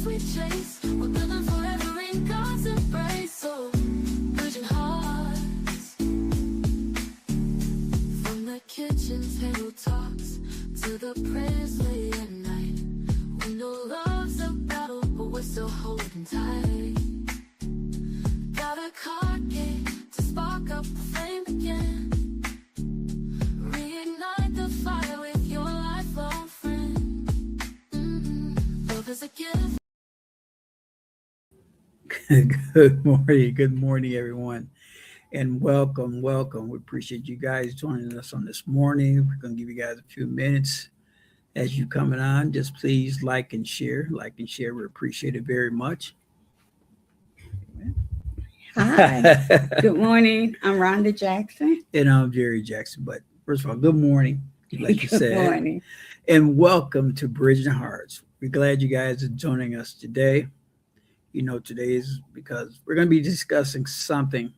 we chase, we're building forever in God's embrace. So, bridging hearts, from the kitchen table talks to the prayers late at night. We know love's a battle, but we're still holding tight. Got a card game to spark up the flame again. Reignite the fire with your lifelong friend. Love is a gift. Good morning, everyone, and welcome. We appreciate you guys joining us on this morning. We're going to give you guys a few minutes as you coming on. Just please like and share. We appreciate it very much. Hi. Good morning. I'm Rhonda Jackson. And I'm Jerry Jackson. But first of all, good morning, like you Good said. morning. And welcome to Bridging Hearts. We're glad you guys are joining us today. You know, today is because we're going to be discussing something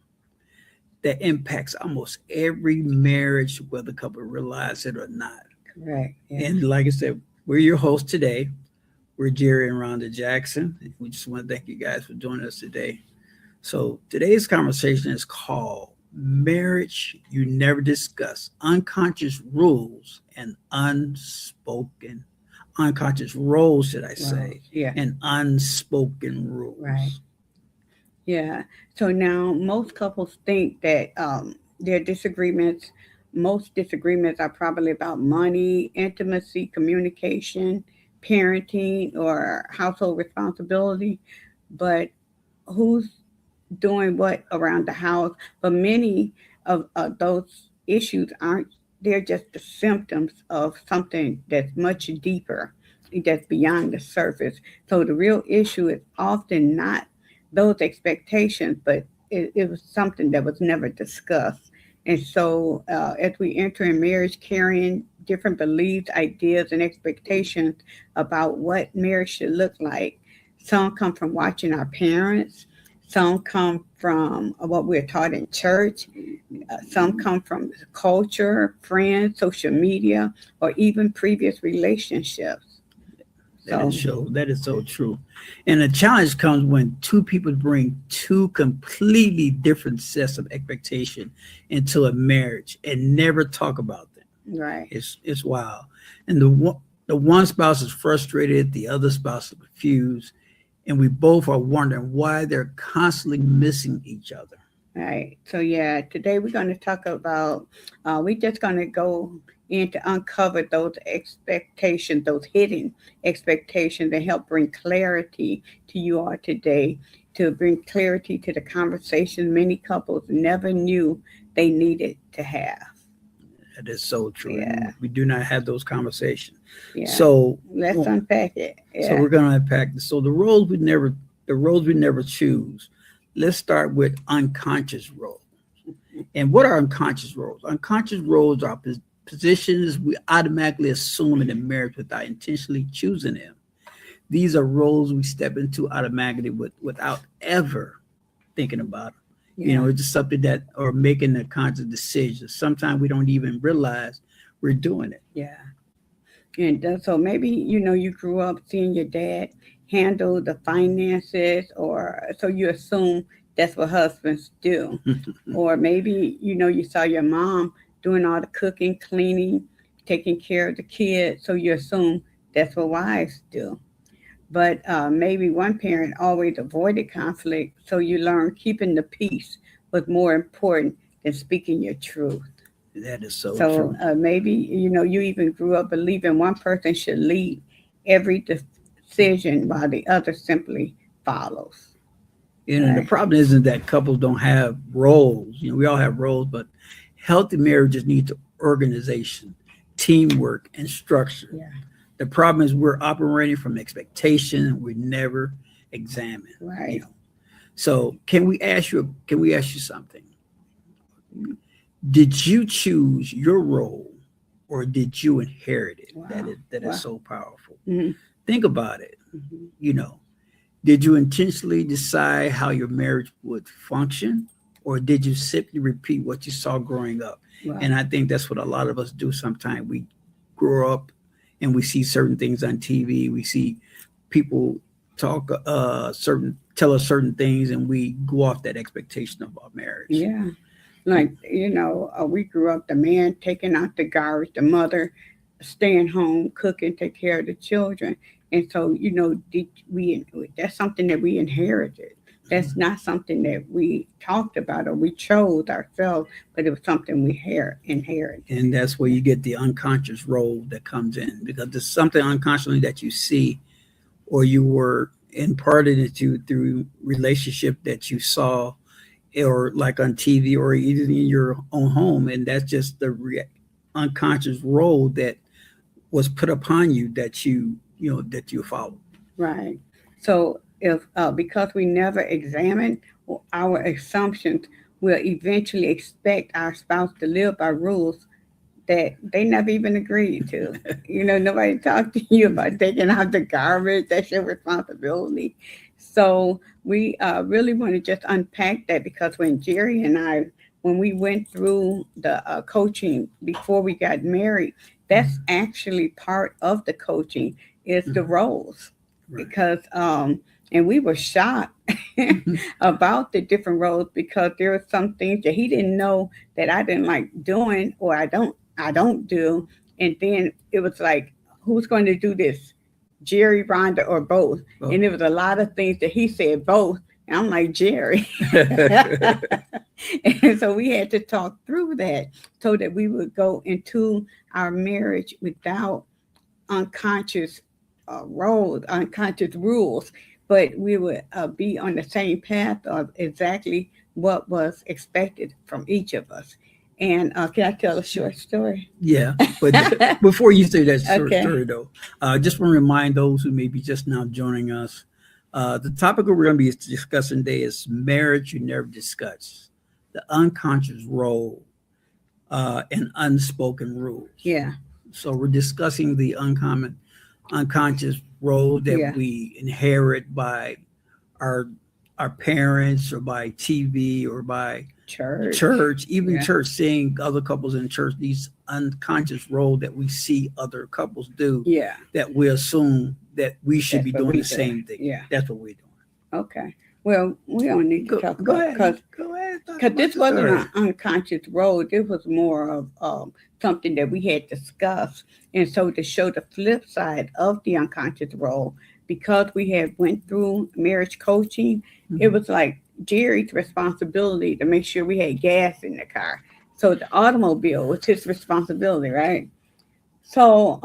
that impacts almost every marriage, whether the couple realize it or not. Correct. Yeah. And like I said, we're your hosts today. We're Jerry and Rhonda Jackson. We just want to thank you guys for joining us today. So today's conversation is called Marriage You Never Discuss, Unconscious Rules and Unconscious roles, should I say, Yeah. and unspoken rules. Right. Yeah. So now most couples think that their disagreements, most disagreements are probably about money, intimacy, communication, parenting, or household responsibility. But who's doing what around the house? But many of those issues aren't, they're just the symptoms of something that's much deeper, that's beyond the surface. So the real issue is often not those expectations, but it was something that was never discussed. And so as we enter in marriage carrying different beliefs, ideas, and expectations about what marriage should look like, some come from watching our parents, some come from what we're taught in church, some come from culture, friends, social media, or even previous relationships. That is so true. And the challenge comes when two people bring two completely different sets of expectation into a marriage and never talk about them. Right. It's wild. And the one spouse is frustrated, the other spouse is confused, and we both are wondering why they're constantly missing each other. Right. So yeah, today we're going to talk about. We're just going to go in to uncover those expectations, those hidden expectations, and help bring clarity to you all today. To bring clarity to the conversation many couples never knew they needed to have. That is so true. Yeah. We do not have those conversations. Yeah. So let's unpack it. Yeah. So we're going to unpack this. So the roles we never choose. Let's start with unconscious roles. And what are unconscious roles? Unconscious roles are positions we automatically assume in a marriage without intentionally choosing them. These are roles we step into automatically without ever thinking about them. Yeah. You know, it's just something that, or making a conscious decision. Sometimes we don't even realize we're doing it. Yeah. And so maybe, you grew up seeing your dad handle the finances, or so you assume that's what husbands do. Or maybe, you saw your mom doing all the cooking, cleaning, taking care of the kids. So you assume that's what wives do. But maybe one parent always avoided conflict. So you learn keeping the peace was more important than speaking your truth. That is so true. So maybe, you even grew up believing one person should lead every decision while the other simply follows. And the problem isn't that couples don't have roles. We all have roles, but healthy marriages need organization, teamwork, and structure. Yeah. The problem is we're operating from expectation. We never examine. Right. So can we ask you something? Did you choose your role or did you inherit it? Wow. That is so powerful. Mm-hmm. Think about it. Mm-hmm. Did you intentionally decide how your marriage would function, or did you simply repeat what you saw growing up? Wow. And I think that's what a lot of us do sometimes. We grow up and we see certain things on TV. We see people talk tell us certain things, and we go off that expectation of our marriage. Yeah. Like, we grew up, the man taking out the garbage, the mother staying home, cooking, take care of the children. And so, that's something that we inherited. That's not something that we talked about or we chose ourselves, but it was something we inherited. And that's where you get the unconscious role that comes in, because there's something unconsciously that you see, or you were imparted into through relationship that you saw, or like on TV, or even in your own home. And that's just the unconscious role that was put upon you that you follow. Right. So if because we never examine our assumptions, we'll eventually expect our spouse to live by rules that they never even agreed to. Nobody talked to you about taking out the garbage. That's your responsibility. So we really want to just unpack that, because when Jerry and I, when we went through the coaching before we got married, that's actually part of the coaching is the roles. Right. Because and we were shocked about the different roles, because there were some things that he didn't know that I didn't like doing, or I don't do. And then it was like, who's going to do this? Jerry, Rhonda, or both? Oh. And there was a lot of things that he said both. And I'm like, Jerry. And so we had to talk through that so that we would go into our marriage without unconscious roles, unconscious rules, but we would be on the same path of exactly what was expected from each of us. And can I tell a short story? Yeah, but before you say that short Okay. story, though, just want to remind those who may be just now joining us, the topic we're going to be discussing today is marriage you never discuss, the unconscious role and unspoken rules. Yeah. So we're discussing the unconscious role that we inherit by our parents, or by TV, or by church, even church, seeing other couples in church, these unconscious role that we see other couples do, that we assume that we should be doing the same thing. Yeah. That's what we're doing. Okay. Well, we don't need to talk Go about ahead. because this wasn't an unconscious role. This was more of something that we had discussed. And so to show the flip side of the unconscious role, because we had went through marriage coaching, it was like Jerry's responsibility to make sure we had gas in the car. So the automobile was his responsibility, right? So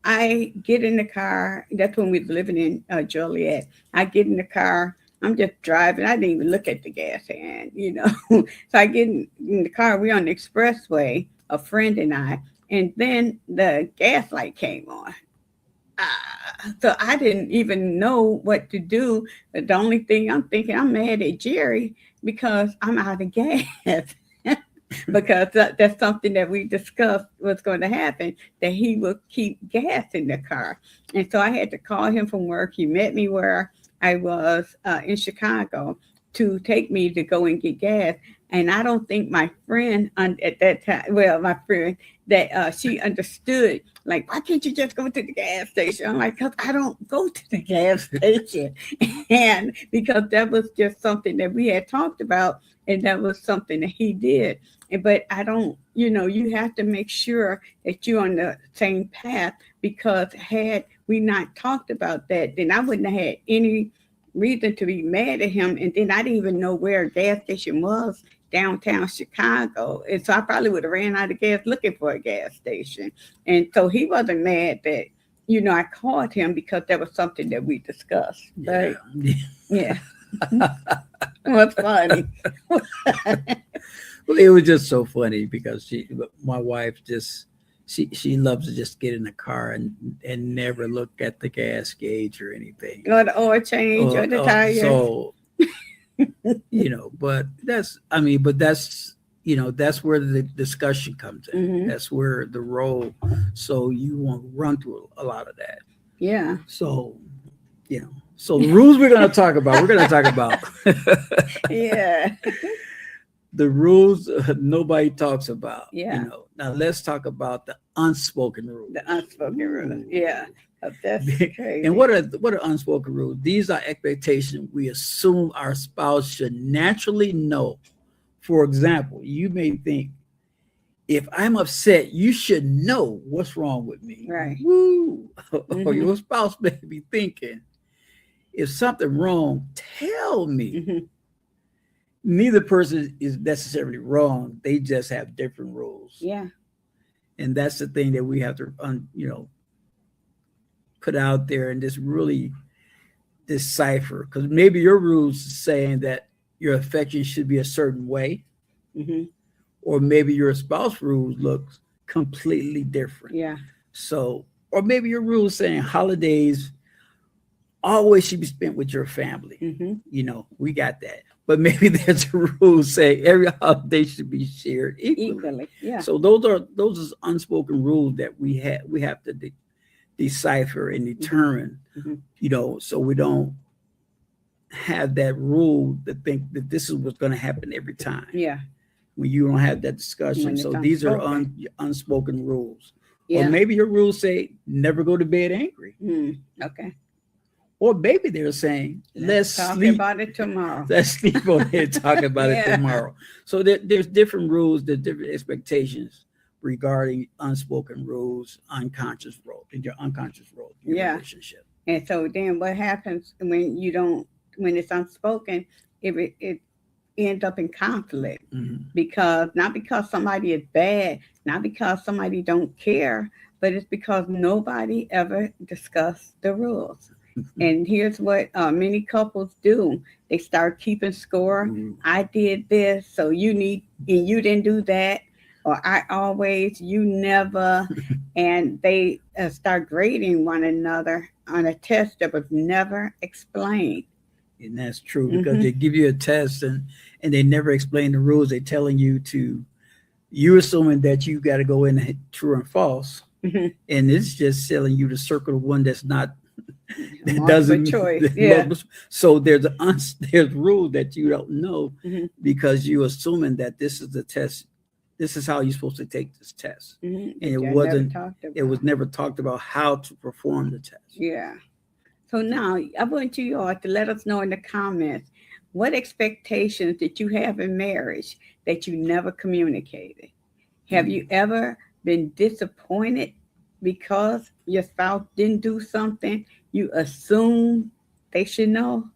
I get in the car. That's when we were living in Joliet. I get in the car. I'm just driving. I didn't even look at the gas hand, So I get in the car. We're on the expressway, a friend and I, and then the gas light came on. So I didn't even know what to do. But the only thing I'm thinking, I'm mad at Jerry because I'm out of gas. Because that's something that we discussed was going to happen, that he would keep gas in the car. And so I had to call him from work. He met me where I was in Chicago to take me to go and get gas. And I don't think my friend at that time, my friend, that she understood, like, why can't you just go to the gas station? I'm like, because I don't go to the gas station. And because that was just something that we had talked about, and that was something that he did. But I don't, you have to make sure that you're on the same path, because had we not talked about that, then I wouldn't have had any reason to be mad at him. And then I didn't even know where a gas station was downtown Chicago. And so I probably would have ran out of gas looking for a gas station. And so he wasn't mad that, I called him, because that was something that we discussed. Right? Yeah. It was funny. Well, it was just so funny because my wife she loves to just get in the car and never look at the gas gauge or anything. Or the oil change or the tire. So, but that's where the discussion comes in. Mm-hmm. That's where the role. So you won't run through a lot of that. Yeah. So, so the rules we're going to talk about, yeah. The rules nobody talks about. Yeah. Now let's talk about the unspoken rules. The unspoken rules. Yeah. That's crazy. And what are unspoken rules? These are expectations we assume our spouse should naturally know. For example, you may think, if I'm upset, you should know what's wrong with me. Right. Woo! Or your Mhm. spouse may be thinking, if something wrong, tell me. Mhm. Neither person is necessarily wrong. They just have different rules. Yeah. And that's the thing that we have to, put out there and just really decipher. Because maybe your rules saying that your affection should be a certain way, Mhm. or maybe your spouse rules looks completely different. Yeah. So, or maybe your rules saying holidays always should be spent with your family. Mhm. We got that. But maybe there's a rule saying every holiday should be shared equally. Equally. Yeah. So those are unspoken rules that we have to decipher and determine. Mhm. So we don't have that rule to think that this is what's going to happen every time. Yeah. When you don't have that discussion. When it's So these are unspoken. unspoken rules. Yeah. Or maybe your rules say never go to bed angry. Okay. Or maybe they're saying let's talk sleep. about it tomorrow. Let's sleep on it and talk about it Yeah. tomorrow. So there's different rules, there's different expectations regarding unspoken rules, unconscious role in your Yeah. relationship. And so then what happens when it's unspoken, it ends up in conflict Mhm. not because somebody is bad, not because somebody don't care, but it's because nobody ever discussed the rules. And here's what many couples do. They start keeping score. Mhm. I did this, so you didn't do that. Or I always, you never. And they start grading one another on a test that was never explained. And that's true because Mhm. they give you a test and they never explain the rules. They're telling you assuming that you got to go in and hit true and false. Mhm. And it's just telling you to circle the one that's not that Multiple doesn't choice. Yeah. so there's rules that you don't know Mhm. because you're assuming that this is the test. This is how you're supposed to take this test. Mhm. And Which I never talked it was about. never talked about how to perform the test. Yeah. So now I want you all to let us know in the comments what expectations did you have in marriage that you never communicated? Have you ever been disappointed because your spouse didn't do something you assume they should know?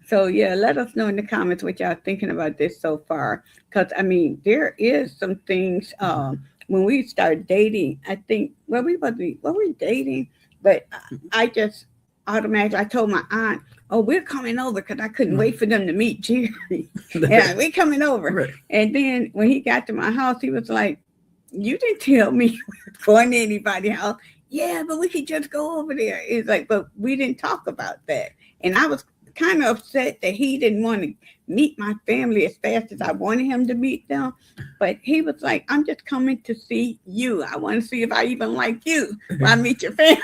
So yeah, let us know in the comments what y'all thinking about this so far. Because I mean, there is some things. When we started dating, I think were we dating? But I just automatically I told my aunt, "Oh, we're coming over," because I couldn't wait for them to meet Jerry. Yeah, we're coming over. Right. And then when he got to my house, he was like, "You didn't tell me you were going to anybody's house." Yeah, but we could just go over there. It's like, but we didn't talk about that. And I was kind of upset that he didn't want to meet my family as fast as I wanted him to meet them. But he was like, I'm just coming to see you. I want to see if I even like you when I meet your family.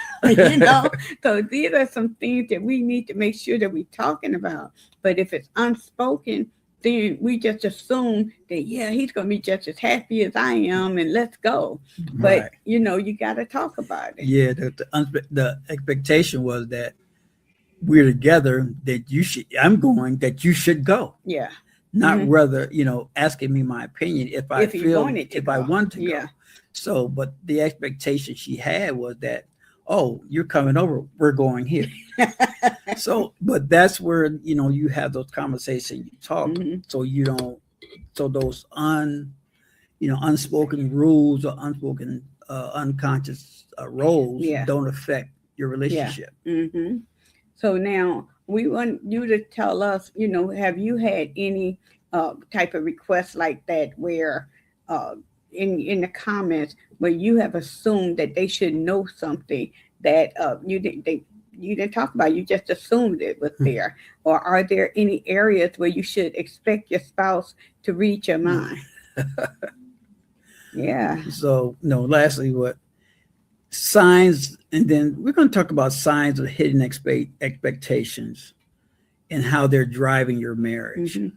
So these are some things that we need to make sure that we're talking about. But if it's unspoken, then we just assume that, yeah, he's going to be just as happy as I am and let's go. Right. But, you got to talk about it. Yeah, the expectation was that we're together, that you should go. Yeah. Not Mhm. whether, asking me my opinion if I want to go. Yeah. So, but the expectation she had was that, oh, you're coming over, we're going here. So, but that's where, you have those conversations, you talk. Mhm. So you don't, so those unspoken rules or unspoken unconscious roles Yeah. don't affect your relationship. Mm-hmm. So now we want you to tell us, have you had any type of request like that where in the comments where you have assumed that they should know something that you didn't talk about, you just assumed it was there? Or are there any areas where you should expect your spouse to read your mind? Yeah. So, lastly, what signs, and then we're going to talk about signs of hidden expectations and how they're driving your marriage. Mhm.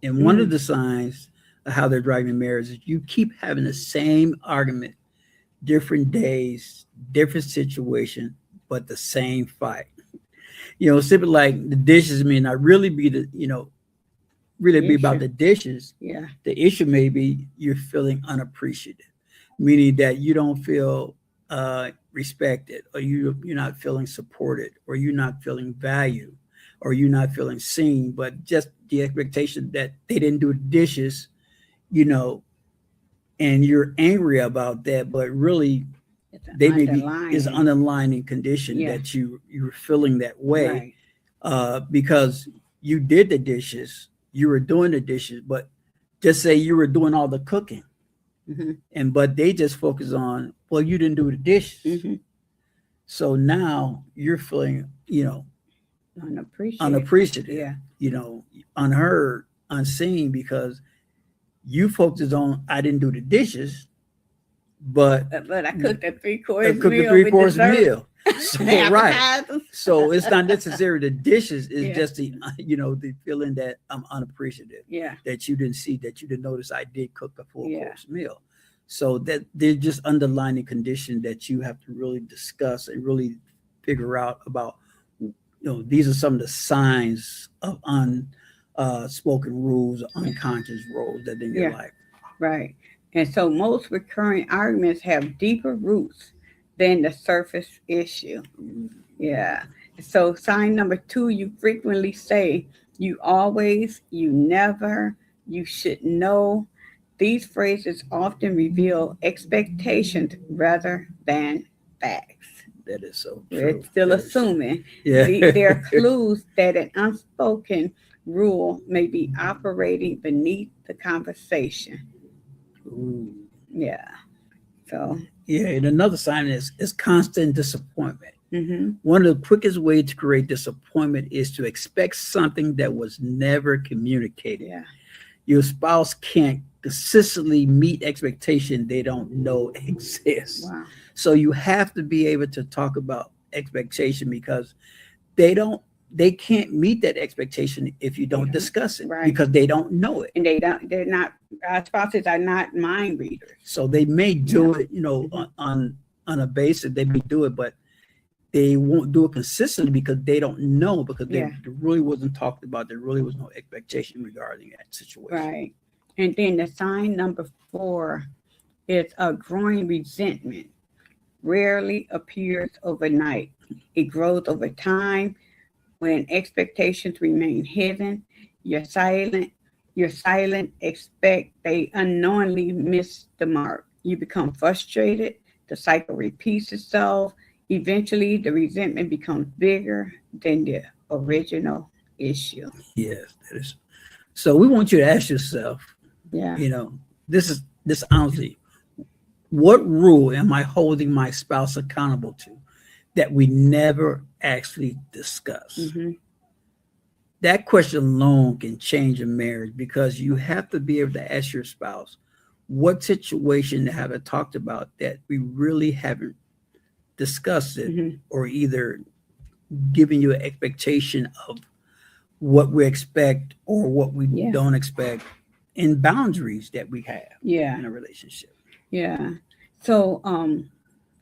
And one of the signs of how they're driving your marriage is you keep having the same argument different days, different situation, but the same fight. Simply like the dishes may not really be really be about Issue. the dishes. Yeah. The issue may be you're feeling unappreciated, meaning that you don't feel respected, or you're not feeling supported, or you're not feeling valued, or you're not feeling seen. But just the expectation that they didn't do the dishes, you know, and you're angry about that, but really It's an they may be is an underlying. underlying condition Yeah. that you're feeling that way Right. because you did the dishes, you were doing the dishes, but just say you were doing all the cooking, Hmm. and but they just focus on, well, you didn't do the dishes, Hmm. so now you're feeling Unappreciated. unappreciated, Yeah. unheard, unseen, because you focused on, I didn't do the dishes, but But I cooked a I three-course cooked a meal with three-course dessert, meal. So right. appetizers. So it's not necessarily the dishes, it's Yeah. just the the feeling that I'm unappreciative, Yeah. that you didn't see, that you didn't notice I did cook a full Yeah. course meal. So that they're just underlying condition that you have to really discuss and really figure out about. These are some of the signs of unspoken rules, unconscious roles that in your Yeah. life. Right. And so most recurring arguments have deeper roots than the surface issue. Yeah. So sign number 2, you frequently say, you always, you never, you should know. These phrases often reveal expectations rather than facts. That is so We're true. still That is, assuming. yeah. There are clues that an unspoken rule may be operating beneath the conversation. Ooh. Yeah. So, Yeah, and another sign is constant disappointment. hmm One of the quickest ways to create disappointment is to expect something that was never communicated. yeah. Your spouse can't consistently meet expectation they don't know exists. Wow. So you have to be able to talk about expectation, because they can't meet that expectation if you don't discuss it, Right. because they don't know it. And they're not, our spouses are not mind readers. So they may do it, Mhm. on a basis, they may do it, but they won't do it consistently because they don't know, because Yeah. there really wasn't talked about. There really was no expectation regarding that situation. Right. And then the sign number 4 is a growing resentment. Rarely appears overnight. It grows over time when expectations remain hidden. You're silent. You're silent. Expect they unknowingly miss the mark. You become frustrated. The cycle repeats itself. Eventually, the resentment becomes bigger than the original issue. Yes, that is. So we want you to ask yourself, Yeah. this honestly, what rule am I holding my spouse accountable to that we never actually discuss? Hmm. That question alone can change a marriage, because you have to be able to ask your spouse, what situation have I talked about that we really haven't discussed it, Hmm. or either giving you an expectation of what we expect or what we Yeah. don't expect, and boundaries that we have Yeah. in a relationship. Yeah. So,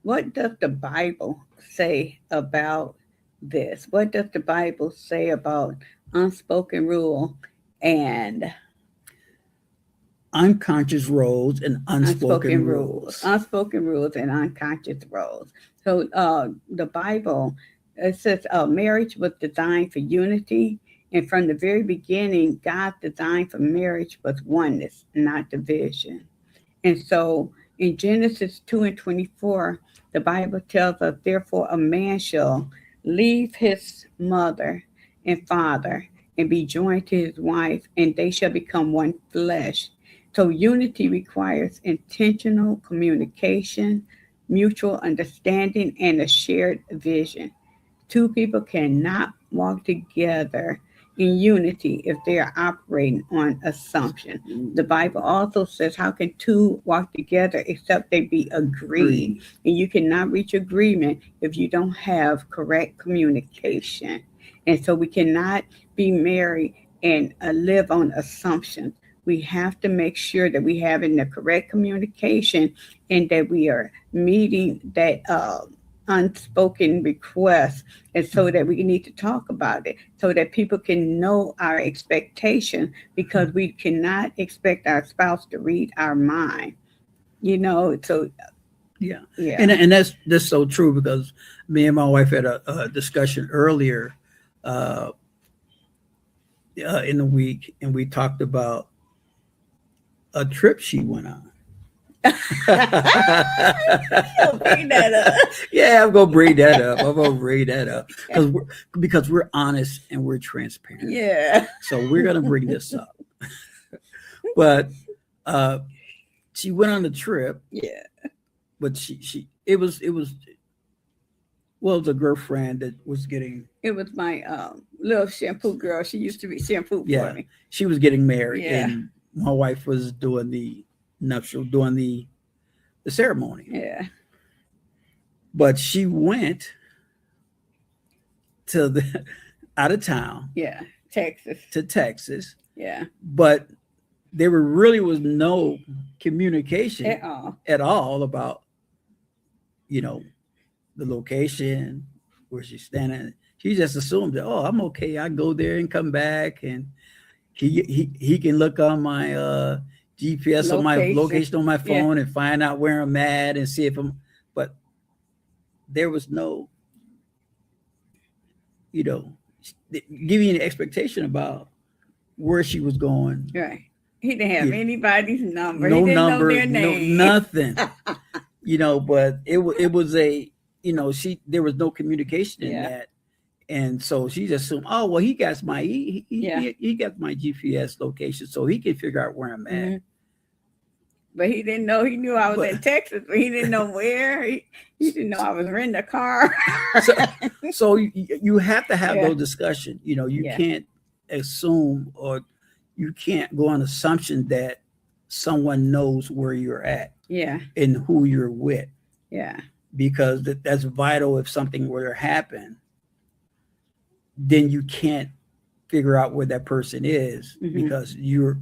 what does the Bible say about this? What does the Bible say about unspoken rule and Unconscious roles and unspoken unspoken rules? rules. Unspoken rules and unconscious roles. So, the Bible, it says marriage was designed for unity. And from the very beginning, God's design for marriage was oneness, not division. And so in Genesis 2 and 24, the Bible tells us, therefore, a man shall leave his mother and father and be joined to his wife, and they shall become one flesh. So unity requires intentional communication, mutual understanding, and a shared vision. Two people cannot walk together in unity if they are operating on assumption. The Bible also says, how can two walk together except they be agreed? And you cannot reach agreement if you don't have correct communication. And so we cannot be married and live on assumptions. we have to make sure that we having the correct communication and that we are meeting that unspoken request, and so that we need to talk about it so that people can know our expectation, because we cannot expect our spouse to read our mind, so Yeah, yeah. and that's so true, because me and my wife had a discussion earlier uh, in the week, and we talked about a trip she went on. You'll bring that up. Yeah, I'm gonna bring that up. I'm gonna bring that up because we're honest and we're transparent. Yeah. So we're gonna bring this up. But uh, she went on the trip, Yeah. but it was well, the girlfriend that was getting, It was my little shampoo girl. She used to be shampoo yeah, for me. she was getting married, Yeah. and my wife was doing the nuptial, doing the ceremony. Yeah. But she went to the out of town Yeah. Texas. to Texas, Yeah. but there really was no communication At all. at all about, you know, the location where she's standing. She just assumed that, oh, I'm okay. I go there and come back, and he can look on my GPS on my Location. location on my Yeah. phone and find out where I'm at and see if I'm. But there was no, you know, giving an expectation about where she was going. Right. He didn't have Yeah. anybody's number. No He didn't number, know their no name. nothing. But it was a, there was no communication in Yeah. that. And so she just assumed, oh, well, he got my Yeah. he got my GPS location, so he can figure out where I'm at. Mhm. But he didn't know. He knew I was But- in Texas, but he didn't know where. He didn't know I was renting a car. So you have to have Yeah. those discussions. You Yeah. can't assume, or you can't go on assumption that someone knows where you're at Yeah. and who you're with, Yeah. because that's vital. If something were to happen, then you can't figure out where that person is, Mhm. because you're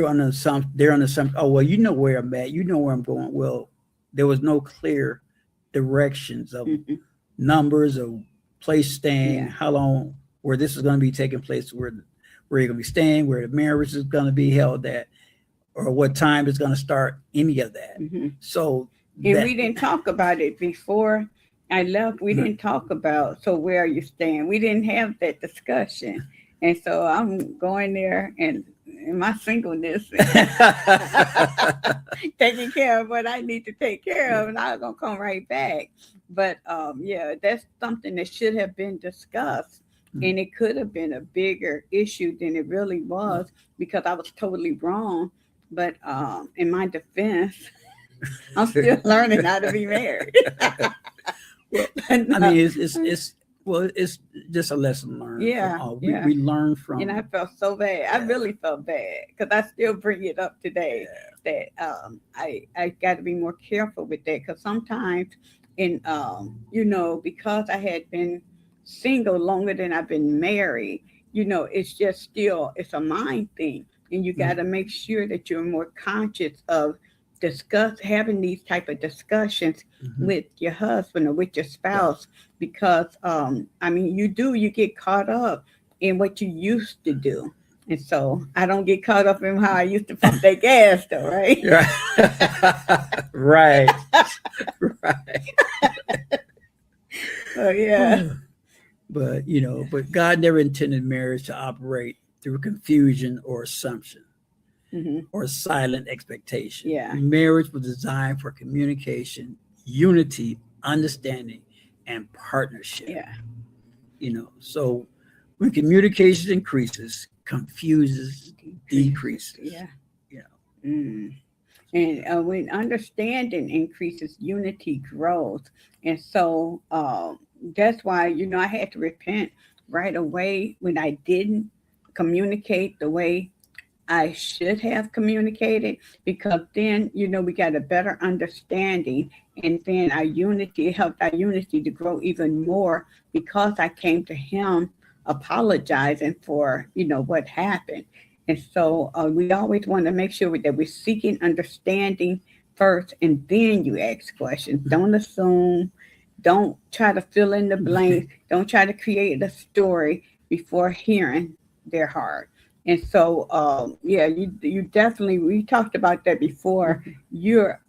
on assumption, they're on assumption, oh, well, you know where I'm at, you know where I'm going. Well, there was no clear directions of Mhm. numbers of place staying, Yeah. how long, where this is going to be taking place, where you're going to be staying, where the marriage is going to be held at, or what time it's going to start, any of that. Mhm. So And we didn't talk about it before I left. We No. didn't talk about, so where are you staying? We didn't have that discussion. And so I'm going there, and in my singleness, taking care of what I need to take care of, and I'm gonna come right back. But yeah, that's something that should have been discussed, and it could have been a bigger issue than it really was, because I was totally wrong. But in my defense, I'm still learning how to be married. I mean, it's just a lesson learned. Yeah, from all. yeah. We learn from. And I felt so bad. I really felt bad, because I still bring it up today that I got to be more careful with that, because sometimes because I had been single longer than I've been married, it's just still, it's a mind thing, and you got to make sure that you're more conscious of having these type of discussions Mhm. with your husband or with your spouse, because you get caught up in what you used to do. And so I don't get caught up in how I used to pump that gas though, right? Right. Right. So yeah. But God never intended marriage to operate through confusion or assumption Mhm. or silent expectation. Yeah. Marriage was designed for communication, unity, understanding, and partnership. Yeah. So when communication increases, confuses decreases. Yeah. Yeah. Mm. And when understanding increases, unity grows. And so that's why, I had to repent right away when I didn't communicate the way I should have communicated, because then, we got a better understanding, and then it helped our unity to grow even more, because I came to him apologizing for, what happened. And so we always want to make sure that we're seeking understanding first, and then you ask questions. Don't assume. Don't try to fill in the blanks. Don't try to create a story before hearing their heart. And so, yeah, you definitely, we talked about that before. You're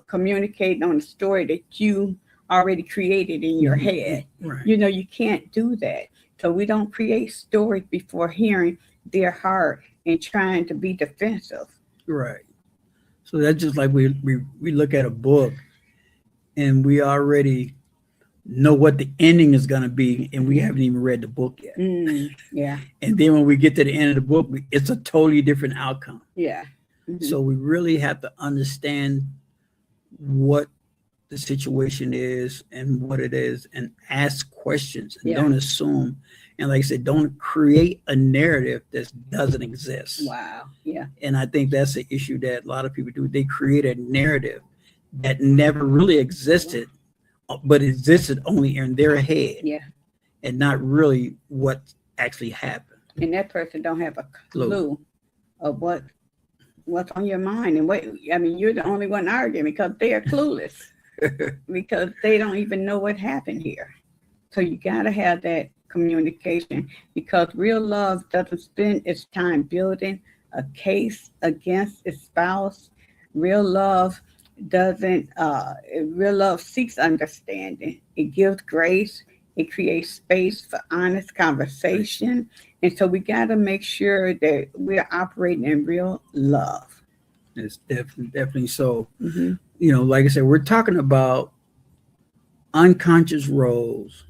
communicating on a story that you already created in your head. Right. You know, you can't do that. So we don't create stories before hearing their heart and trying to be defensive. Right. So that's just like we look at a book and we already know what the ending is going to be, and we haven't even read the book yet. Yeah. And then when we get to the end of the book, it's a totally different outcome. Yeah. So we really have to understand what the situation is and what it is, and ask questions, and don't assume. And like I said, don't create a narrative that doesn't exist. Wow. Yeah. And I think that's an issue that a lot of people do. They create a narrative that never really existed, but existed only in their head. Yeah. And not really what actually happened. And that person don't have a clue of what's on your mind. And what, I mean, you're the only one arguing because they are clueless. Because they don't even know what happened here. So you got to have that communication, because real love doesn't spend its time building a case against its spouse. Real love doesn't, real love seeks understanding. It gives grace. It creates space for honest conversation. And so we got to make sure that we're operating in real love. It's definitely so. You know, like I said, we're talking about unconscious roles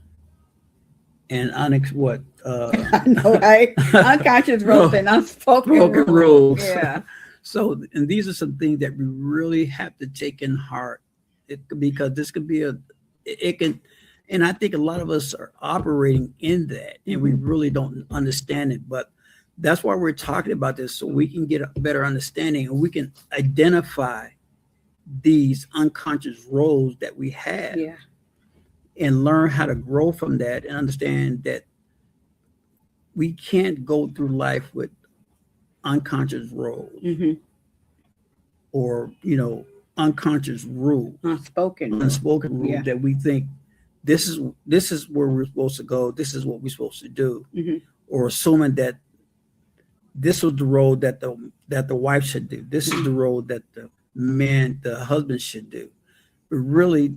and what? I know, right? Unconscious roles and unspoken rules. Yeah. So, and these are some things that we really have to take in heart, because this could be it can, and I think a lot of us are operating in that, and we really don't understand it. But that's why we're talking about this, so we can get a better understanding, and we can identify these unconscious roles that we have, and learn how to grow from that, and understand that we can't go through life with unconscious roles, or, you know, unconscious rules, unspoken rules that we think this is where we're supposed to go, this is what we're supposed to do, or assuming that this was the role that the wife should do, this is the role that the husband should do. But really,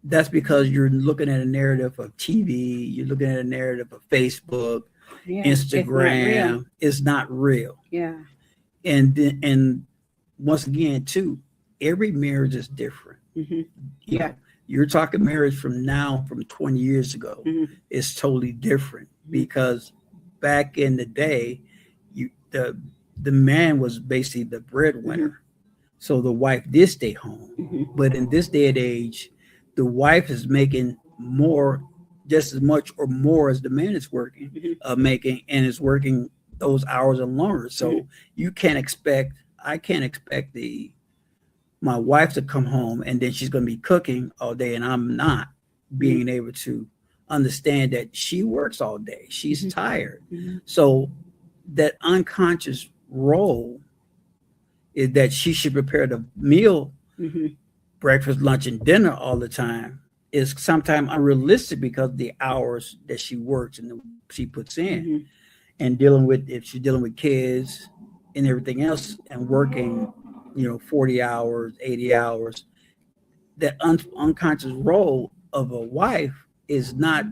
that's because you're looking at a narrative of TV, you're looking at a narrative of Facebook, Instagram. It's not real. Yeah. And once again, too, every marriage is different. You know, you're talking marriage from 20 years ago. It's totally different, because back in the day, the man was basically the breadwinner. So the wife did stay home. But in this day and age, the wife is making more, just as much or more as the man is working, making, and is working those hours and longer. So I can't expect my wife to come home and then she's going to be cooking all day, and I'm not being able to understand that she works all day. She's tired. So that unconscious role is that she should prepare the meal, breakfast, lunch, and dinner all the time, is sometimes unrealistic because of the hours that she works and she puts in, and if she's dealing with kids and everything else, and working, 40 hours, 80 hours, that unconscious role of a wife is not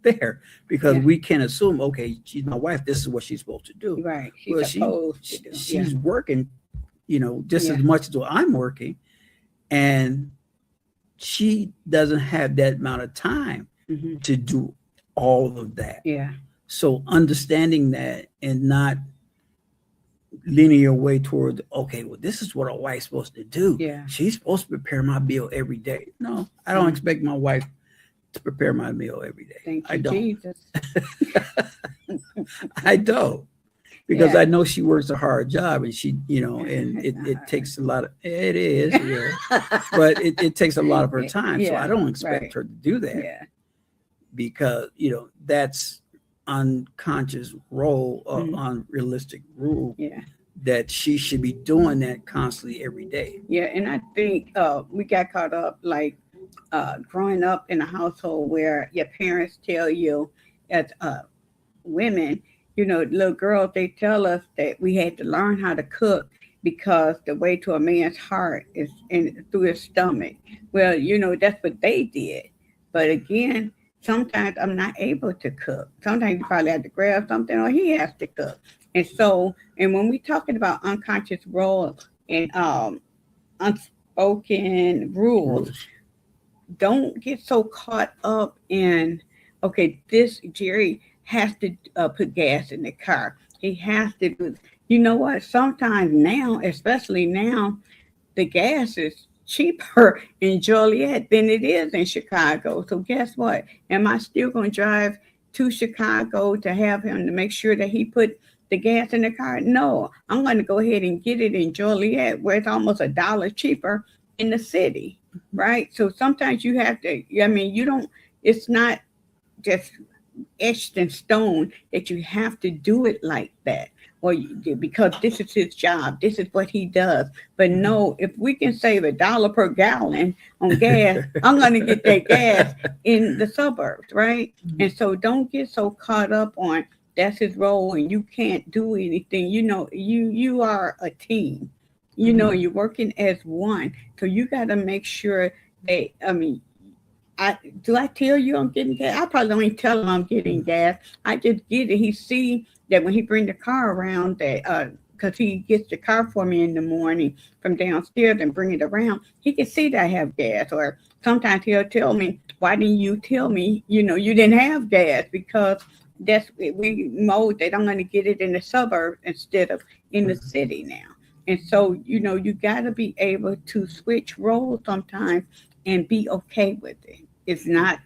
there, because we can assume, okay, she's my wife, this is what she's supposed to do. Right. She's working, just as much as I'm working, and she doesn't have that amount of time to do all of that. Yeah. So understanding that, and not leaning your way toward, okay, well, this is what a wife's supposed to do. Yeah. She's supposed to prepare my meal every day. No, I don't expect my wife to prepare my meal every day. Thank you, I don't. Jesus. I don't. Because I know she works a hard job, and she, and it takes a lot of, it is, but it takes a lot of her time. So I don't expect her to do that, because, that's unconscious role or Mhm. unrealistic rule Yeah. that she should be doing that constantly every day. Yeah. And I think we got caught up like growing up in a household where your parents tell you as women, little girls, they tell us that we had to learn how to cook because the way to a man's heart is in through his stomach. Well, that's what they did. But again, sometimes I'm not able to cook. Sometimes you probably have to grab something or he has to cook. And when we're talking about unconscious roles and unspoken rules, Rules. don't get so caught up in, okay, this Jerry has to put gas in the car. He has to do. You know what? Sometimes now, especially now, the gas is cheaper in Joliet than it is in Chicago. So guess what? Am I still going to drive to Chicago to have him to make sure that he put the gas in the car? No, I'm going to go ahead and get it in Joliet where it's almost $1 cheaper in the city, right? So sometimes you have to. I mean, you don't. It's not just etched in stone that you have to do it like that or because this is his job, this is what he does. But no, if we can save $1 per gallon on gas, I'm going to get that gas in the suburbs, right? And so don't get so caught up on that's his role and you can't do anything. You are a team, you're working as one, so you got to make sure that, I mean, I tell you I'm getting gas? I probably don't even tell him I'm getting gas. I just get it. He see that when he bring the car around that because he gets the car for me in the morning from downstairs and bring it around, he can see that I have gas. Or sometimes he'll tell me, why didn't you tell me, you didn't have gas? Because we mode that I'm going to get it in the suburbs instead of in the city now. And so, you got to be able to switch roles sometimes and be okay with it. It's not,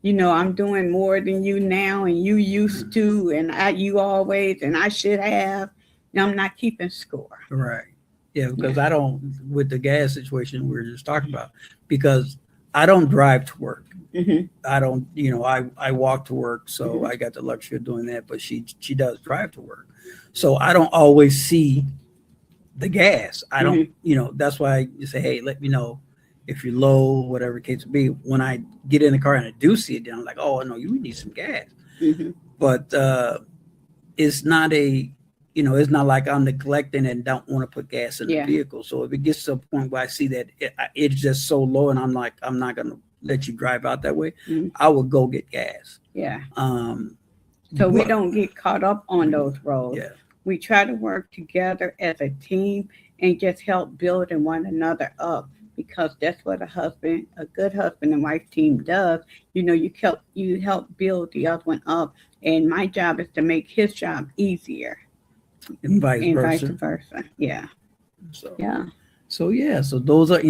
I'm doing more than you now and you used to and you always and I should have. No, I'm not keeping score. Right. Yeah, Yeah. because I don't, with the gas situation we were just talking about, because I don't drive to work. Hmm. I don't, I walk to work, so Hmm. I got the luxury of doing that. But she does drive to work, so I don't always see the gas. I don't, Hmm. that's why you say, hey, let me know if you're low, whatever the case may be. When I get in the car and I do see it, then I'm like, oh no, you need some gas. Hmm. But it's not it's not like I'm neglecting and don't want to put gas in the Yeah. vehicle. So if it gets to a point where I see that it's just so low and I'm like, I'm not going to let you drive out that way, Hmm. I would go get gas. Yeah. Um, So we but don't get caught up on those roles. yeah, We try to work together as a team and just help building one another up because that's what a good husband and wife team does. You help build the other one up. And my job is to make his job easier and vice and vice versa. versa. Yeah. So, Yeah. so those are,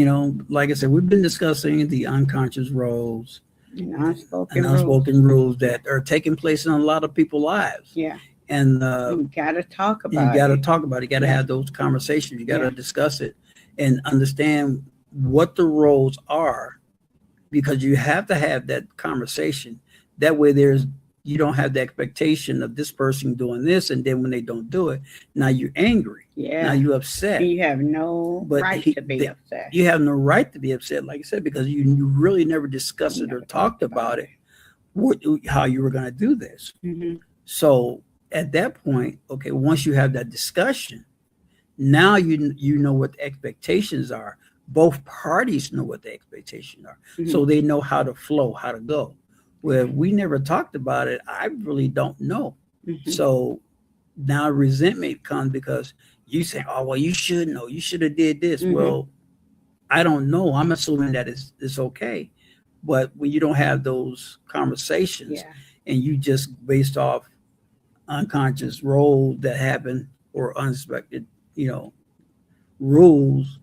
like I said, we've been discussing the unconscious roles And and unspoken rules. unspoken rules Yeah. that are taking place in a lot of people's lives. Yeah. And You gotta talk you about got to it. talk about it. You got to Yeah. have those conversations. You got Yeah. to discuss it and understand what the roles are, because you have to have that conversation. That way, you don't have the expectation of this person doing this, and then when they don't do it, now you're angry. Now Yeah. you're And upset. you have no But right to be upset. you have no right to be upset, like I said, because you really never discussed You it or never talked talked about about it. it, how you were going to do this. Hmm. So at that point, okay, once you have that discussion, now you know what the expectations are. Both parties know what the expectations are, Hmm. so they know how to flow, how to go. Well, we never talked about it. I really don't know. Hmm. So now resentment comes because you say, "Oh, well, you should know. You should have did this." Hmm. Well, I don't know. I'm assuming that it's okay, but when you don't have those conversations Yeah. and you just based off unconscious roles that happen or unexpected, you know, rules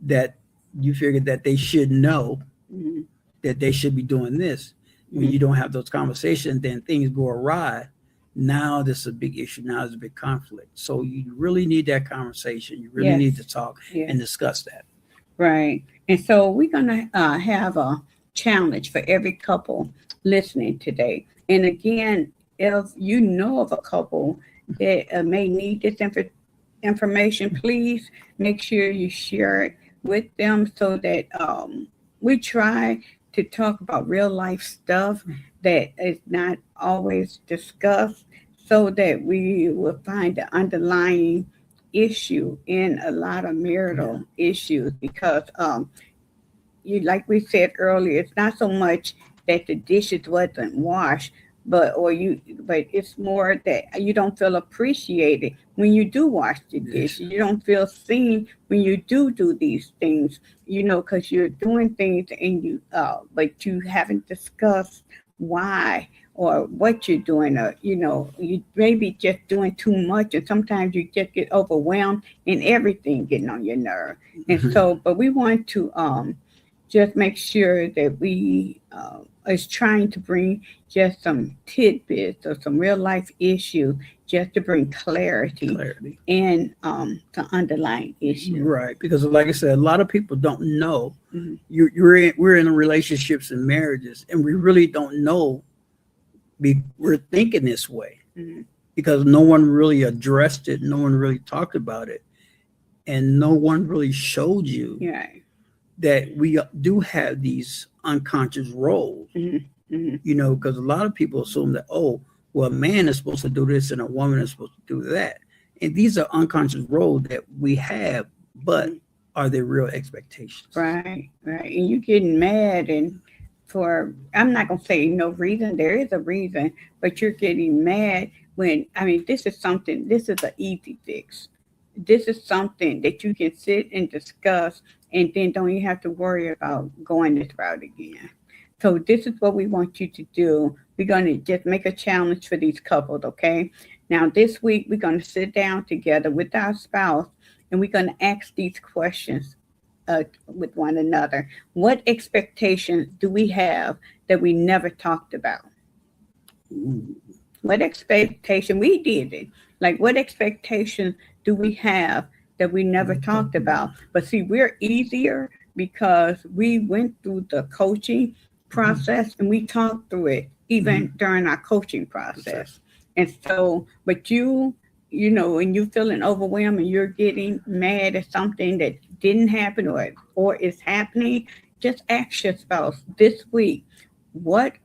that you figure that they should know Hmm. that they should be doing this. When Hmm. you don't have those conversations, then things go awry. Now this is a big issue. Now there's a big conflict. So you really need that conversation. You really Yes. need to talk Yeah. and discuss that. Right. And so we're gonna have a challenge for every couple listening today. And again, if you know of a couple that may need this information, please make sure you share it with them so that we try to talk about real life stuff that is not always discussed so that we will find the underlying issue in a lot of Yeah. marital issues because you like we said earlier, it's not so much that the dishes wasn't washed, but it's more that you don't feel appreciated when you do wash the Yes. dishes. You don't feel seen when you do these things, because you're doing things and but you haven't discussed why or what you're doing, or you maybe just doing too much, and sometimes you just get overwhelmed and everything getting on your nerve. And so, but we want to just make sure that we is trying to bring just some tidbits or some real life issue just to bring clarity Clarity. in the underlying issue. Right. Because like I said, a lot of people don't know Mhm, we're in relationships and marriages, and we really don't know we're thinking this way mhm. because no one really addressed it, no one really talked about it, and no one really showed you Yeah. that we do have these unconscious roles, Mhm, mhm. because a lot of people assume that, oh, well, a man is supposed to do this and a woman is supposed to do that. And these are unconscious roles that we have, but Mhm. are they real expectations? Right, right. And you getting mad and for I'm not gonna say no reason. There is a reason, but you're getting mad when this is an easy fix. This is something that you can sit and discuss and then don't even have to worry about going this route again. So this is what we want you to do. We're gonna just make a challenge for these couples, okay? Now this week we're gonna sit down together with our spouse and we're gonna ask these questions with one another. What expectations do we have that we never talked about? Ooh, What expectation we did it? Like what expectation do we have that we never never talked talked about. about? But see, we're easier because we went through the coaching Mhm. process and we talked through it even Mhm. during our coaching process. Process. And so, but when you're feeling overwhelmed and you're getting mad at something that didn't happen or is happening, just ask your spouse this week, what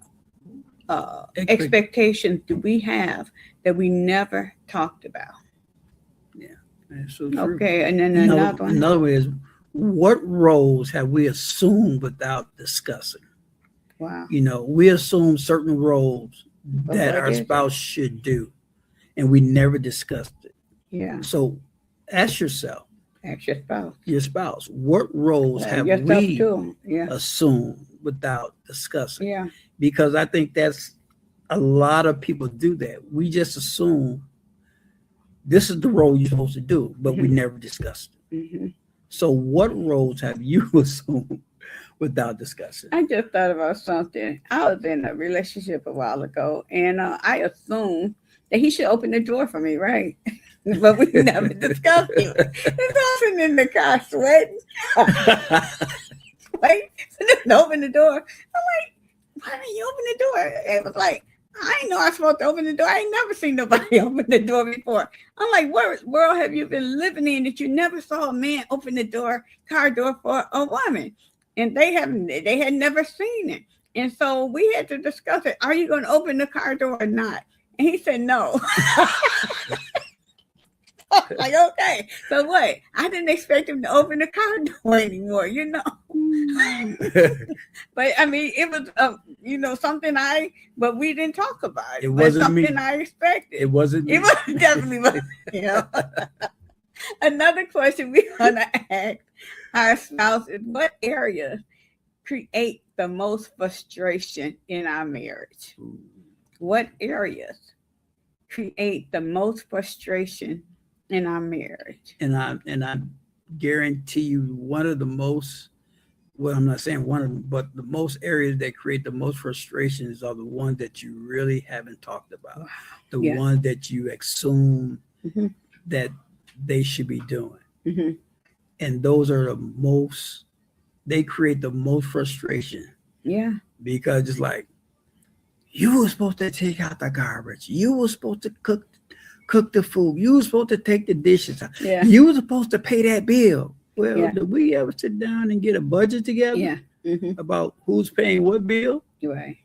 Expect. expectations do we have that we never talked about? Yeah, that's so true. Okay, and then Another another one. another way is, what roles have we assumed without discussing? Wow. We assume certain roles But that what our is it? spouse should do, and we never discussed it. Yeah, So ask ask your spouse. your spouse, what roles Well, have yourself we too. Yeah, assumed without discussing? yeah. Because I think that's a lot of people do that. We just assume this is the role you're supposed to do, but we Hmm. never discussed it. Hmm. So what roles have you assumed without discussing? I just thought about something. I was in a relationship a while ago, and I assumed that he should open the door for me, right? But we never discussed it. And so I was sitting in the car sweating, wait, to open the door. I'm like, why didn't you open the door? It was like, I didn't know I was supposed to open the door. I ain't never seen nobody open the door before. I'm like, what world have you been living in that you never saw a man open the car door for a woman? And they had never seen it. And so we had to discuss it. Are you going to open the car door or not? And he said no. Like, okay. So what? I didn't expect him to open the car door anymore. But I mean, it was, something but we didn't talk about It it. But wasn't something me. I expected. It wasn't It me. was definitely, you know. Another question we want to ask our spouse is what areas create the most frustration in our marriage? What areas create the most frustration in our marriage? And I guarantee you, one of the most, well, I'm not saying one of them, but the most areas that create the most frustrations are the ones that you really haven't talked about, Wow. the Yeah. ones that you assume Hmm. that they should be doing. Hmm. And those are they create the most frustration Yeah. because it's like, You were supposed to take out the garbage. You were supposed to cook the food. You were supposed to take the dishes out. Yeah. You were supposed to pay that bill. Well, Yeah. did we ever sit down and get a budget together Yeah. about who's paying what bill Right.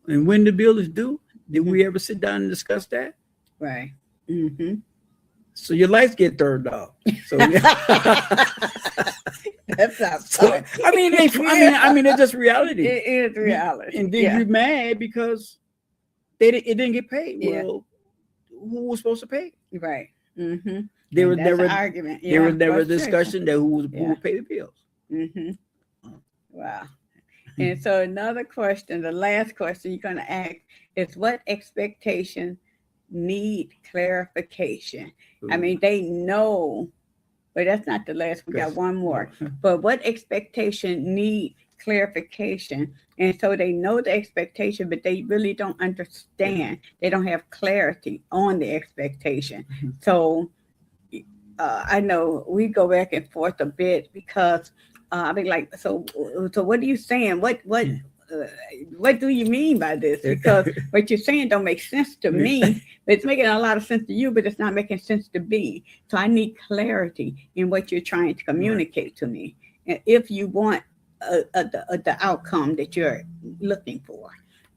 and when the bill is due? Did we ever sit down and discuss that? Right. So your lights get turned off. So That's not so, fun. I mean, it's just reality. It is reality. And then you're mad because it didn't get paid. Well, who was supposed to pay? Right. There was never an argument. There was never a frustration. discussion that who would pay the bills. Wow. And so another question, the last question you're going to ask is, what expectations need clarification? I mean, they know, but that's not the last. We got one more. But what expectation need clarification? And so they know the expectation, but they really don't understand. They don't have clarity on the expectation. So I know we go back and forth a bit because I mean, like, so what are you saying? What do you mean by this? Because what you're saying don't make sense to me. It's making a lot of sense to you, but it's not making sense to me. So I need clarity in what you're trying to communicate to me. And if you want the outcome that you're looking for.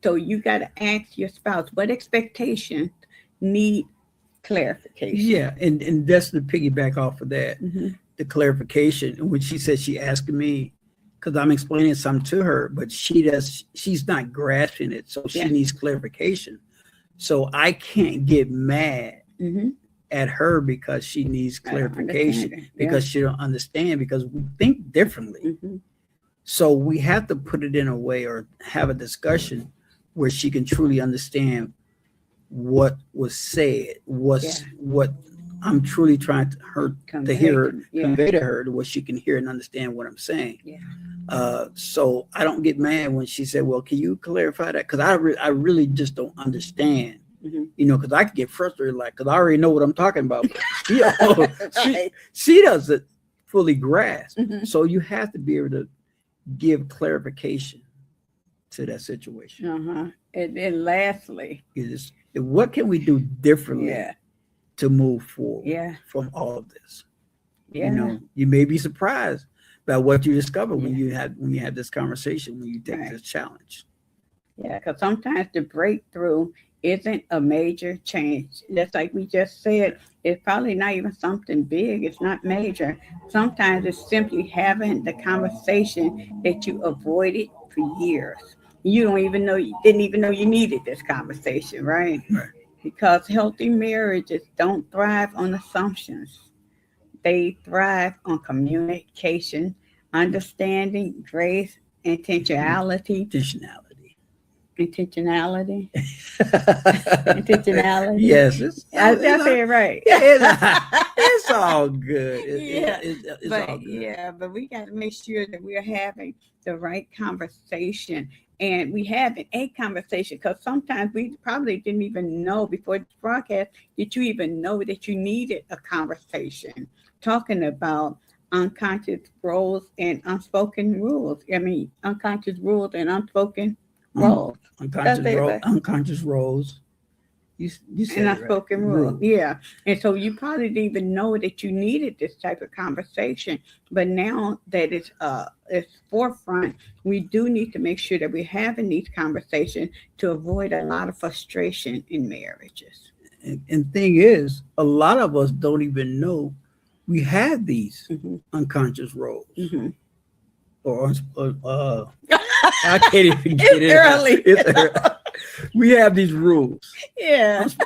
So you got to ask your spouse, what expectations need clarification? Yeah, and that's the piggyback off of that, the clarification. And when she said she asked me, because I'm explaining something to her, but she's not grasping it, so she needs clarification. So I can't get mad at her because she needs clarification, because she don't understand, because we think differently. So we have to put it in a way or have a discussion where she can truly understand what was said, what I'm truly trying to convey to her, to where she can hear and understand what I'm saying. So I don't get mad when she said, well, can you clarify that? Because I really just don't understand, because I can get frustrated, because I already know what I'm talking about. She doesn't fully grasp. So you have to be able to give clarification to that situation. And then lastly, what can we do differently to move forward from all of this? You may be surprised by what you discover when you have this conversation, when you take this challenge. Because sometimes the breakthrough isn't a major change. Just like we just said, it's probably not even something big. It's not major. Sometimes it's simply having the conversation that you avoided for years. You didn't even know you needed this conversation, right? Because healthy marriages don't thrive on assumptions. They thrive on communication, understanding, grace, intentionality. Intentionality. Yes, I say it right. It's all good. It's all good. But we got to make sure that we're having the right conversation, and we having a conversation, because sometimes we probably didn't even know before the broadcast that you even know that you needed a conversation talking about unconscious roles and unspoken rules. I mean, unconscious rules and unspoken roles. Unconscious roles. You said and unspoken rules. Yeah. And so you probably didn't even know that you needed this type of conversation. But now that it's forefront, we do need to make sure that we're having these conversations to avoid a lot of frustration in marriages. And thing is, a lot of us don't even know we have these unconscious roles. Or I can't even get it. It's early. We have these rules.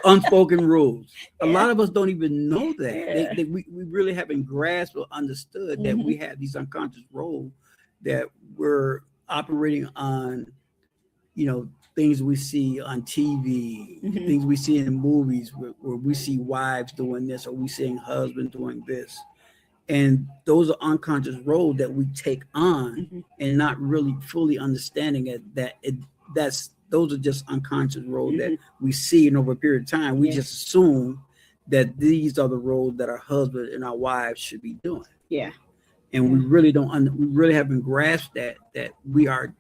Unspoken rules. A lot of us don't even know that. We really haven't grasped or understood that we have these unconscious roles that we're operating on, things we see on TV, things we see in the movies where we see wives doing this, or we seeing husbands doing this. And those are unconscious roles that we take on and not really fully understanding those are just unconscious roles that we see, and over a period of time, we just assume that these are the roles that our husband and our wives should be doing. And we really don't, we really haven't grasped that we are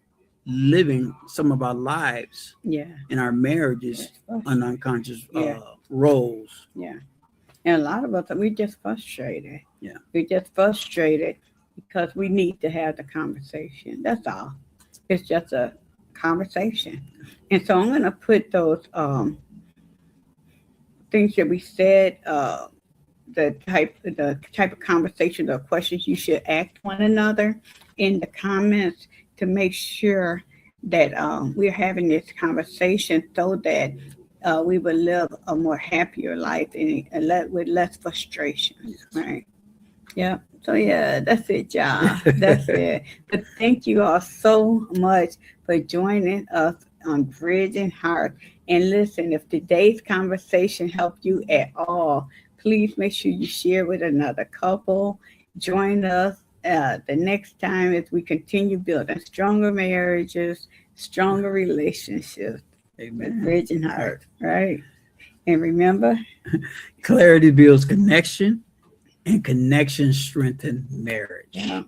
living some of our lives Yeah. in our marriages Yeah. on unconscious Yeah. roles. Yeah. And a lot of us, we just frustrated. Yeah. We just frustrated because we need to have the conversation. That's all. It's just a conversation. And so I'm going to put those things that we said, the type of conversation or questions you should ask one another in the comments to make sure that we're having this conversation so that we will live a more happier life with less frustrations, right? Yeah. So yeah, that's it, y'all. That's it. But thank you all so much for joining us on Bridging Heart. And listen, if today's conversation helped you at all, please make sure you share with another couple. Join us the next time as we continue building stronger marriages, stronger relationships with Amen. Bridging Heart, right? And remember, Clarity builds connection, and connection strengthens marriage. yeah,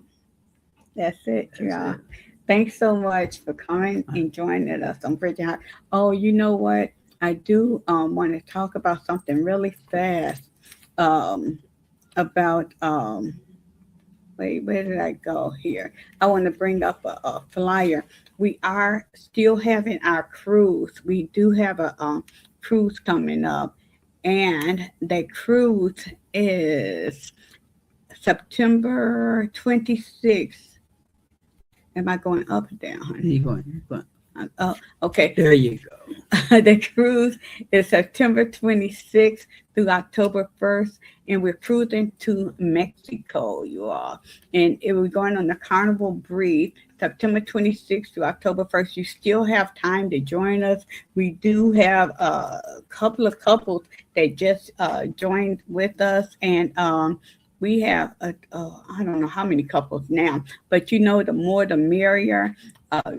that's it, That's y'all. it. Thanks so much for coming and joining us on Bridging Heart. Oh, you know what? I do want to talk about something really fast um, about wait, where did I go here? I want to bring up a flyer. We are still having our cruise. We do have a cruise coming up, and the cruise is September 26th. Am I going up or down, honey? You're going. Oh, okay. There you go. The cruise is September 26th through October 1st, and we're cruising to Mexico, you all. And we're going on the Carnival Breeze, September 26th to October 1st. You still have time to join us. We do have a couple of couples that just joined with us, and we have I don't know how many couples now, but you know, the more the merrier.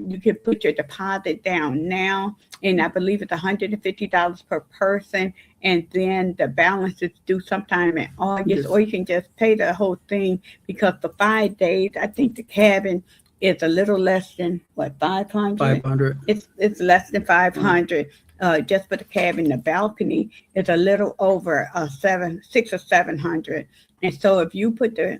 You can put your deposit down now, and I believe it's $150 per person, and then the balance is due sometime in August, Yes. or you can just pay the whole thing because for 5 days, I think the cabin is a little less than what 500. 500. It's less than 500. Just for the cabin, the balcony is a little over 6 or 700, and so if you put the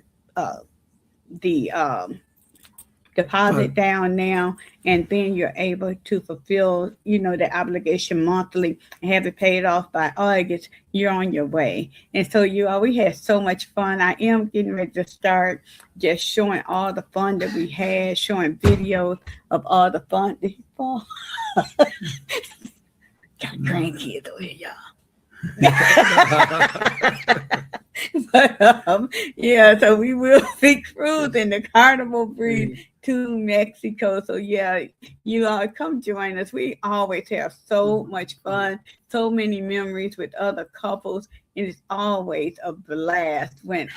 deposit down now, and then you're able to fulfill, the obligation monthly and have it paid off by August, you're on your way. And so we had so much fun. I am getting ready to start just showing all the fun that we had, showing videos of all the fun. Got grandkids over here, y'all. But yeah, so we will be cruising the Carnival Breeze to Mexico. So yeah, you all come join us. We always have so much fun, so many memories with other couples, and it's always a blast when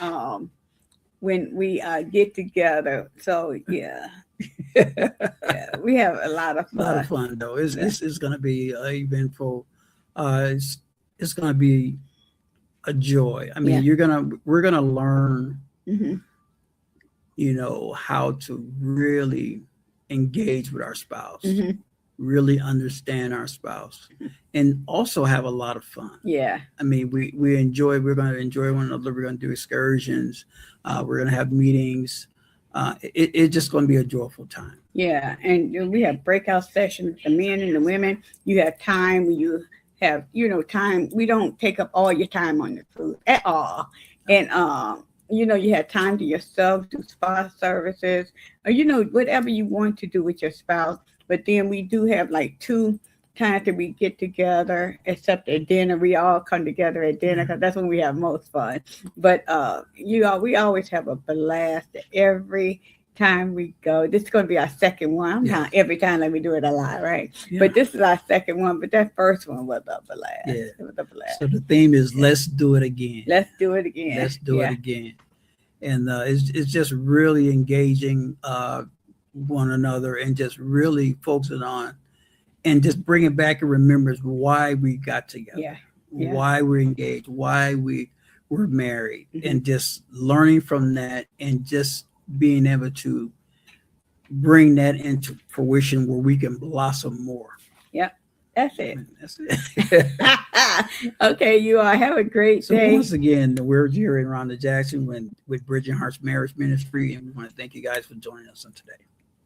we get together. So yeah. Yeah, we have a lot of fun. A lot of fun though. It's going to be eventful. It's going to be a joy. I mean, we're gonna learn, how to really engage with our spouse, really understand our spouse, and also have a lot of fun. Yeah. I mean, we're going to enjoy one another. We're going to do excursions. We're going to have meetings. It's just going to be a joyful time. Yeah, and we have breakout sessions, the men and the women. You have time when you have, time. We don't take up all your time on the cruise at all. And, you have time to yourself, do spa services, or, whatever you want to do with your spouse. But then we do have like 2 times that we get together, except at dinner. We all come together at dinner because that's when we have most fun. But, we always have a blast every time we go. This is going to be our second one. Not every time, let me do it a lot, right? Yeah. But this is our second one. But that first one was a blast. Yeah. It was a blast. So the theme is let's do it again. Let's do it again. Let's do it again. And it's just really engaging one another and just really focusing on and just bringing back and remembers why we got together, why we're engaged, why we were married, and just learning from that and just being able to bring that into fruition where we can blossom more. That's it. That's it. Okay, you all have a great So day. once again, we're here in Rhonda Jackson with Bridging Hearts Marriage Ministry, and we want to thank you guys for joining us on today.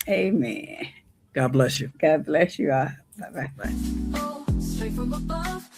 Amen. God bless you. God bless you all. Bye-bye. Bye. Oh, straight from above.